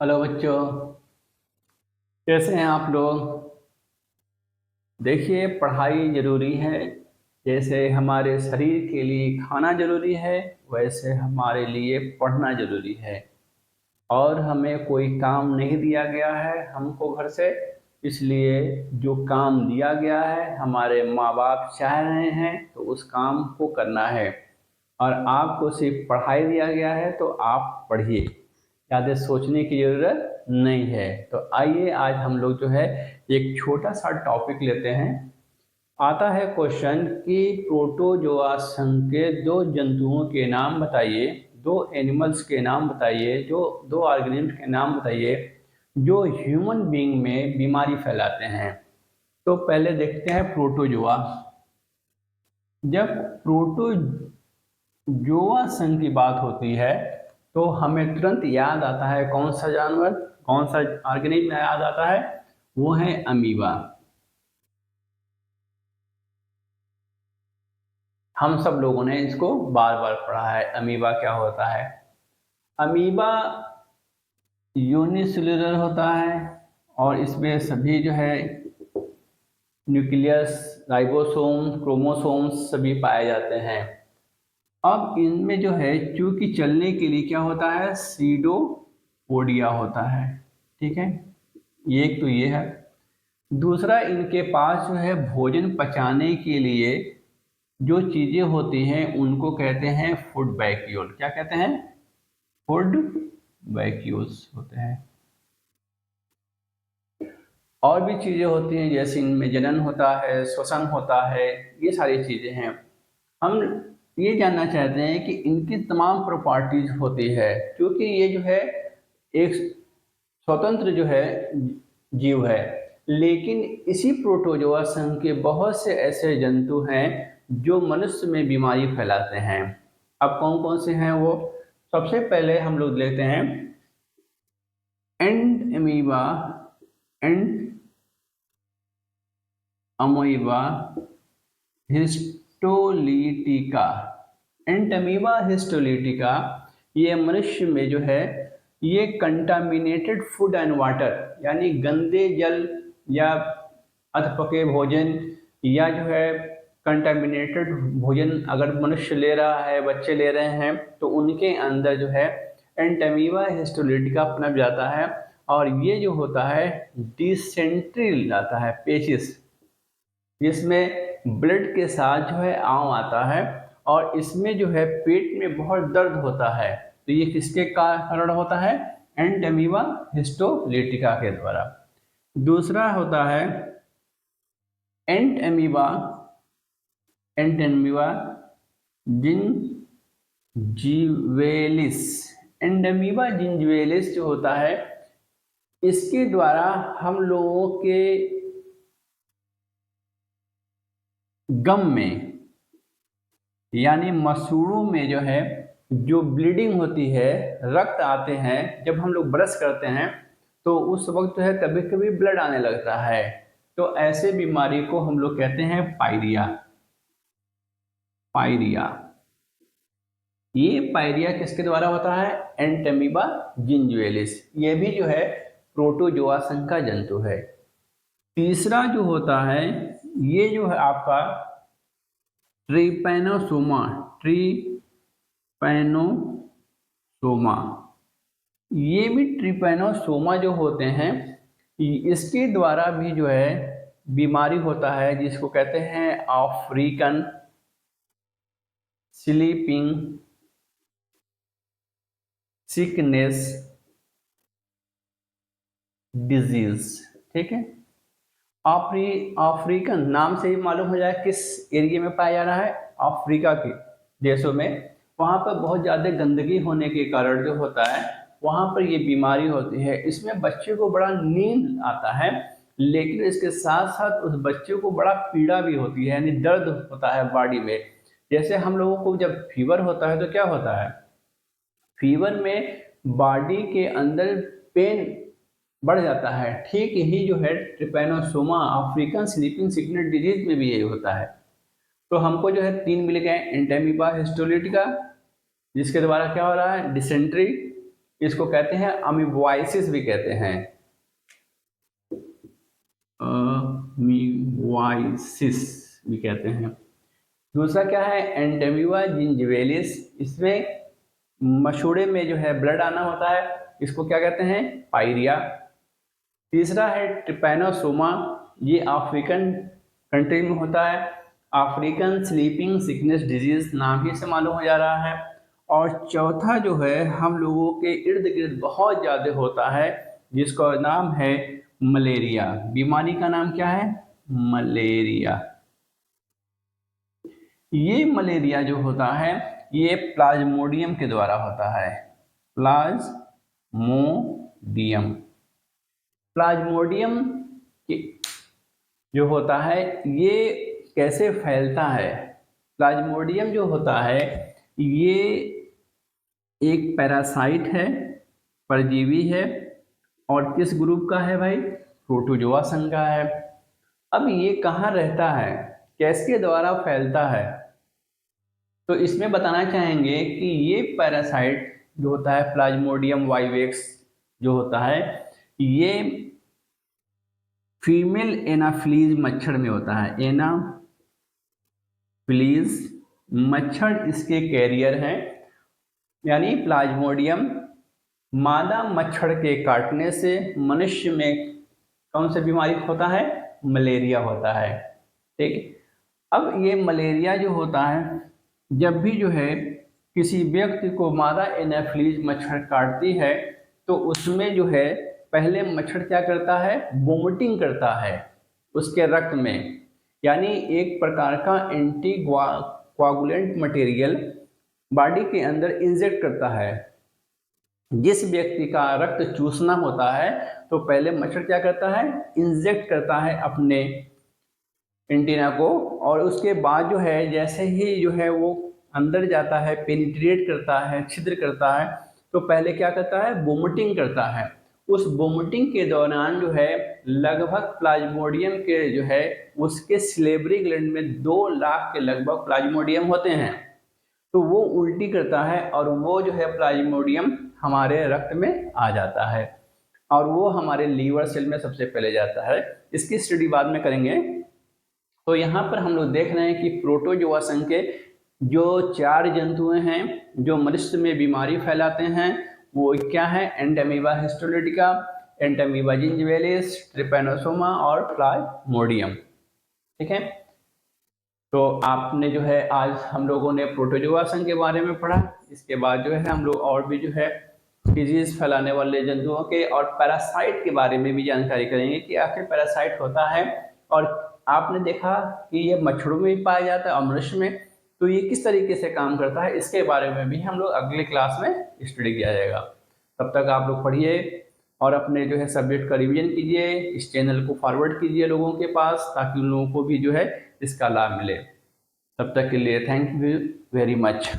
Hello बच्चों, कैसे हैं आप लोग। देखिए, पढ़ाई ज़रूरी है। जैसे हमारे शरीर के लिए खाना ज़रूरी है, वैसे हमारे लिए पढ़ना ज़रूरी है। और हमें कोई काम नहीं दिया गया है हमको घर से, इसलिए जो काम दिया गया है हमारे माँ बाप चाह रहे हैं तो उस काम को करना है। और आपको सिर्फ पढ़ाई दिया गया है तो आप पढ़िए, ज़्यादा सोचने की ज़रूरत नहीं है। तो आइए आज हम लोग जो है एक छोटा सा टॉपिक लेते हैं। आता है क्वेश्चन कि प्रोटोजोआ संघ के दो जंतुओं के नाम बताइए, दो एनिमल्स के नाम बताइए, जो दो ऑर्गेनिज्म के नाम बताइए जो ह्यूमन बीइंग में बीमारी फैलाते हैं। तो पहले देखते हैं प्रोटोजोआ। जब प्रोटोजोआ संघ की बात होती है तो हमें तुरंत याद आता है कौन सा जानवर, कौन सा ऑर्गेनिज्म याद आता है, वो है अमीबा। हम सब लोगों ने इसको बार बार पढ़ा है, अमीबा क्या होता है। अमीबा यूनिसेलुलर होता है और इसमें सभी जो है न्यूक्लियस, राइबोसोम, क्रोमोसोम्स सभी पाए जाते हैं। अब इनमें जो है चूंकि चलने के लिए क्या होता है, सीडोपोडिया होता है। ठीक है, ये एक तो ये है। दूसरा, इनके पास जो है भोजन पचाने के लिए जो चीजें होती हैं उनको कहते हैं फूड वैक्यूल। क्या कहते हैं? फूड वैक्यूल्स होते हैं। और भी चीजें होती हैं जैसे इनमें जनन होता है, श्वसन होता है, ये सारी चीजें हैं। हम ये जानना चाहते हैं कि इनकी तमाम प्रॉपर्टीज होती है, क्योंकि ये जो है एक स्वतंत्र जो है जीव है। लेकिन इसी प्रोटोजोआ संघ के बहुत से ऐसे जंतु हैं जो मनुष्य में बीमारी फैलाते हैं। अब कौन कौन से हैं वो? सबसे पहले हम लोग लेते हैं and amoeba, and amoeba histolytica. Entamoeba histolytica ये मनुष्य में जो है ये कंटामिनेटेड फूड एंड वाटर, यानी गंदे जल या अधपके भोजन या जो है कंटामिनेटेड भोजन अगर मनुष्य ले रहा है, बच्चे ले रहे हैं, तो उनके अंदर जो है एंटमीबा हिस्टोलिटिका पनप जाता है। और ये जो होता है डिसेंट्री लाता है, पेचिस, जिसमें ब्लड के साथ जो है आंव आता है। और इसमें जो है पेट में बहुत दर्द होता है। तो ये किसके कारण होता है? एंटमीबा हिस्टोलिटिका के द्वारा। दूसरा होता है एंटमीबा, एंटमीबा जिंजीवेलिस। एंटमीबा जिंजीवेलिस जो होता है इसके द्वारा हम लोगों के गम में, यानी मसूड़ों में जो है जो ब्लीडिंग होती है, रक्त आते हैं, जब हम लोग ब्रश करते हैं तो उस वक्त जो है कभी कभी ब्लड आने लगता है। तो ऐसे बीमारी को हम लोग कहते हैं पायरिया। पायरिया, ये पायरिया किसके द्वारा होता है? एंटमीबा जिंजुएलिस। ये भी जो है प्रोटोजोआ संघ का जंतु है। तीसरा जो होता है ये जो है आपका ट्रिपैनोसोमा, ट्रिपैनोसोमा। ये भी ट्रिपैनोसोमा जो होते हैं इसके द्वारा भी जो है बीमारी होता है, जिसको कहते हैं अफ्रीकन स्लीपिंग सिकनेस डिजीज। ठीक है, अफ्रीकन नाम से ही मालूम हो जाए किस एरिया में पाया जा रहा है, अफ्रीका के देशों में। वहाँ पर बहुत ज़्यादा गंदगी होने के कारण जो होता है वहाँ पर ये बीमारी होती है। इसमें बच्चे को बड़ा नींद आता है, लेकिन इसके साथ साथ उस बच्चे को बड़ा पीड़ा भी होती है, यानी दर्द होता है बॉडी में। जैसे हम लोगों को जब फीवर होता है तो क्या होता है, फीवर में बॉडी के अंदर पेन बढ़ जाता है। ठीक यही जो है Trypanosoma African sleeping sickness disease में भी यही होता है। तो हमको जो है तीन मिल गए, एंटेमीबा हिस्टोलिटिका जिसके द्वारा क्या हो रहा है, डिसेंट्री, इसको कहते हैं अमीबोइसिस भी कहते हैं, अमीबोइसिस भी कहते हैं। दूसरा क्या है, एंडेमिवा जिंजिविलिस, इसमें मसूड़े में जो है ब्लड आना होता है, इसको क्या कहते हैं, पायरिया। तीसरा है ट्रिपैनोसोमा, ये अफ्रीकन कंट्री में होता है, अफ्रीकन स्लीपिंग सिकनेस डिजीज नाम ही से मालूम हो जा रहा है। और चौथा जो है हम लोगों के इर्द गिर्द बहुत ज़्यादा होता है, जिसका नाम है मलेरिया। बीमारी का नाम क्या है, मलेरिया। ये मलेरिया जो होता है ये प्लाज्मोडियम के द्वारा होता है, प्लाज्मोडियम। प्लाज्मोडियम जो होता है ये कैसे फैलता है, प्लाज्मोडियम जो होता है ये एक पैरासाइट है, परजीवी है, और किस ग्रुप का है भाई, प्रोटोजोआ संघ का है। अब ये कहाँ रहता है, किसके द्वारा फैलता है, तो इसमें बताना चाहेंगे कि ये पैरासाइट जो होता है प्लाज्मोडियम वाइवेक्स जो होता है ये फीमेल एनाफ्लीज मच्छर में होता है। एनाफ्लीज मच्छर इसके कैरियर हैं, यानी प्लाज्मोडियम मादा मच्छर के काटने से मनुष्य में कौन सी बीमारी होता है, मलेरिया होता है। ठीक, अब ये मलेरिया जो होता है जब भी जो है किसी व्यक्ति को मादा एनाफ्लीज मच्छर काटती है तो उसमें जो है पहले मच्छर क्या करता है, वोमिटिंग करता है उसके रक्त में, यानी एक प्रकार का एंटी कोआगुलेंट मटेरियल बॉडी के अंदर इंजेक्ट करता है। जिस व्यक्ति का रक्त चूसना होता है तो पहले मच्छर क्या करता है, इंजेक्ट करता है अपने एंटीना को, और उसके बाद जो है जैसे ही जो है वो अंदर जाता है, पेनिट्रेट करता है, छिद्र करता है, तो पहले क्या करता है, वोमिटिंग करता है। उस वोमिटिंग के दौरान जो है लगभग प्लाज्मोडियम के जो है उसके सिलेब्री ग्लैंड में 2 लाख के लगभग प्लाज्मोडियम होते हैं, तो वो उल्टी करता है और वो जो है प्लाज्मोडियम हमारे रक्त में आ जाता है और वो हमारे लीवर सेल में सबसे पहले जाता है। इसकी स्टडी बाद में करेंगे। तो यहाँ पर हम लोग देख रहे हैं कि प्रोटोजोआ संघ के जो 4 जंतुएं हैं जो मनुष्य में बीमारी फैलाते हैं वो क्या है, एंडेमिबा हिस्टोलिटिका, एंडेमिबा जिंजिविलिस, ट्रिपैनोसोमा और प्लाज्मोडियम। ठीक है, तो आपने जो है आज हम लोगों ने प्रोटोजोआ संघ के बारे में पढ़ा। इसके बाद जो है हम लोग और भी जो है डिजीज फैलाने वाले जंतुओं के और पैरासाइट के बारे में भी जानकारी करेंगे कि आखिर पैरासाइट होता है, और आपने देखा कि ये मच्छरों में भी पाया जाता है और मनुष्य में, तो ये किस तरीके से काम करता है इसके बारे में भी हम लोग अगले क्लास में स्टडी किया जाएगा। तब तक आप लोग पढ़िए और अपने जो है सब्जेक्ट का रिवीजन कीजिए, इस चैनल को फॉरवर्ड कीजिए लोगों के पास ताकि उन लोगों को भी जो है इसका लाभ मिले। तब तक के लिए थैंक यू वेरी मच।